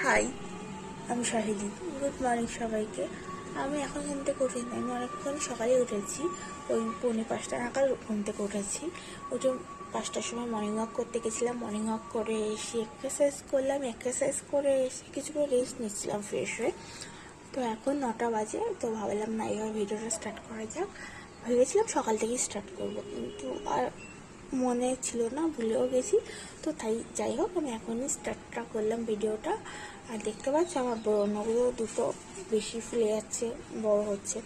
High, আমি Shahidi. Good morning সবাইকে। আমি এখন ঘুম থেকে উঠেছি, আমি অনেকক্ষণ সকালে উঠেছি, ওই 4:45 নাগাদ ঘুম থেকে উঠেছি। উঠে 5টার সময় মর্নিং ওয়াক করতে গেছিলাম। মর্নিং ওয়াক করে এসে এক্সারসাইজ করলাম, এক্সারসাইজ করে এসে কিছুক্ষণ রেস্ট নিচ্ছিলাম ফ্রেশ হয়ে। তো এখন 9টা বাজে, তো ভাবলাম না এবার ভিডিওটা স্টার্ট করা যাক। ভেবেছিলাম সকাল থেকেই স্টার্ট করবো, কিন্তু আর মনে ছিল না, ভুলেও গেছি। তো তাই যাই হোক, আমি এখনই স্টার্টটা করলাম ভিডিওটা। আর দেখতে পাচ্ছি আমার ব্রণগুলো দুটো বেশি ফুলে যাচ্ছে, বড় হচ্ছে।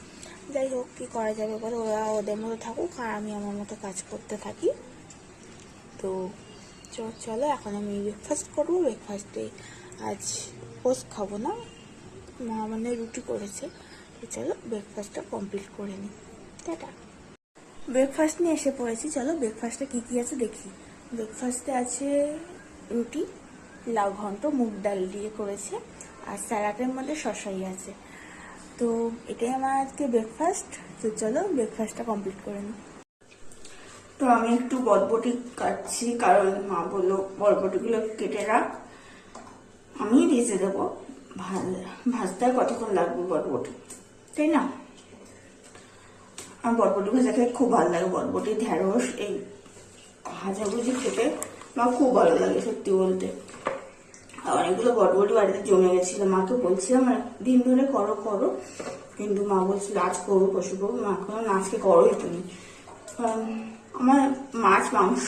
যাই হোক, কী করা যাবে বলো, ওরা ওদের মতো থাকুক আর আমি আমার মতো কাজ করতে থাকি। তো চলো এখন আমি ব্রেকফাস্ট করবো। ব্রেকফাস্টে আজ পোস্ট খাবো না, মা মানে রুটি করেছে। তো চলো ব্রেকফাস্টটা কমপ্লিট করে নিই। টাটা। ব্রেকফাস্ট নিয়ে এসে পড়েছি, চলো ব্রেকফাস্টে কী কী আছে দেখি। ব্রেকফাস্টে আছে রুটি, লাউ ঘন্ট মুগ ডাল দিয়ে করেছে, আর স্যালাডের মধ্যে শসাই আছে। তো এটাই আমার আজকে ব্রেকফাস্ট। তো চলো ব্রেকফাস্টটা কমপ্লিট করে নিই। তো আমি একটু বরবটি কাটছি, কারণ মা বললো বরবটিগুলো কেটে রাখ, আমি ভেজে দেবো। ভাজতে আর কতক্ষণ লাগবে বরবটি, তাই না? আমার বরবটি ভাজা খেতে খুব ভালো লাগে। বরবটি, ঢেঁড়স এই ভাজাভুজি খেতে আমার খুব ভালো লাগে সত্যি বলতে। আর অনেকগুলো বরবটি বাড়িতে জমে গেছিল, মাকে বলছিলাম দিন ধরে করো করো, কিন্তু মা বলছিল আজ করবো পশু করবো। মা এখন আজকে করোই তুমি। আমার মাছ, মাংস,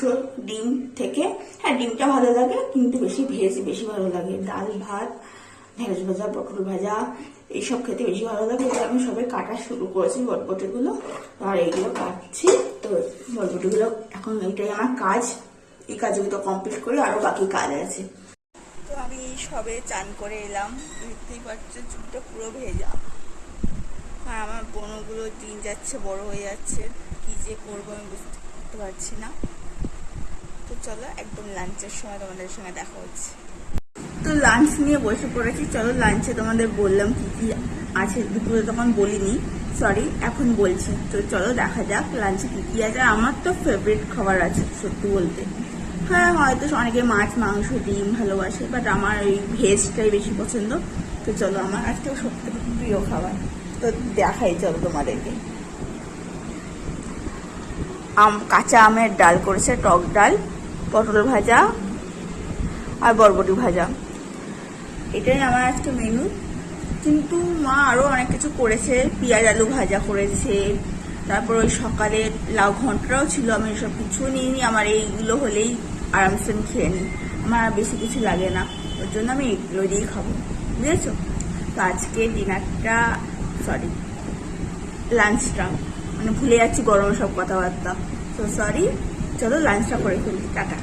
ডিম থেকে, হ্যাঁ ডিমটা ভালো লাগে, কিন্তু ভেজ বেশি ভালো লাগে। ডাল ভাত, ঢেঁড়স ভাজা, পটল ভাজা এইসব খেতে বেশি ভালো লাগে। আমি সবাই কাটা শুরু করেছি বরবটিগুলো, আর এইগুলো কাটছি। তো বরবটিগুলো এখন এটাই আমার কাজ, এই কাজগুলো কমপ্লিট করে আরো বাকি কাজ আছে। তো আমি সবে চান করে এলাম, দেখতেই পাচ্ছ চুলটা পুরো ভেজা। আর আমার বোনগুলো দিন যাচ্ছে বড় হয়ে যাচ্ছে, কি যে করবো আমি বুঝতে পারছি না। তো চলো একদম লাঞ্চের সময় তোমাদের সঙ্গে দেখা হচ্ছে। তো লাঞ্চ নিয়ে বসে পড়েছি, চলো লাঞ্চে তোমাদের বললাম কি কি আছে, দুপুরে তখন বলিনি, সরি এখন বলছি। তো চলো দেখা যাক লাঞ্চে কি কি আছে। আমার তো ফেভারিট খাবার আছে সত্যি বলতে। হ্যাঁ হয়তো অনেকে মাছ, মাংস, ডিম ভালোবাসে, বাট আমার এই ভেজটাই বেশি পছন্দ। তো চলো আমার আজকে সত্যি প্রিয় খাবার, তো দেখাই চলো তোমাদেরকে। কাঁচা আমের ডাল করেছে, টক ডাল, পটল ভাজা আর বরবটি ভাজা, এটাই আমার আজকে মেনু। কিন্তু মা আরো অনেক কিছু করেছে, পেঁয়াজ আলু ভাজা করেছে, তারপর ওই সকালে লাউ ঘন্টটাও ছিল। আমি সব কিছু নিইনি, আমার এইগুলো হলেই আরামসে আমি খেয়ে নিই, আমার আর বেশি কিছু লাগে না, ওর জন্য আমি এগুলো দিয়েই খাবো, বুঝেছো? তো আজকে ডিনারটা, সরি লাঞ্চটা, মানে ভুলে যাচ্ছি গরমে সব কথাবার্তা, তো সরি। চলো লাঞ্চটা করে ফেলি, টাটা।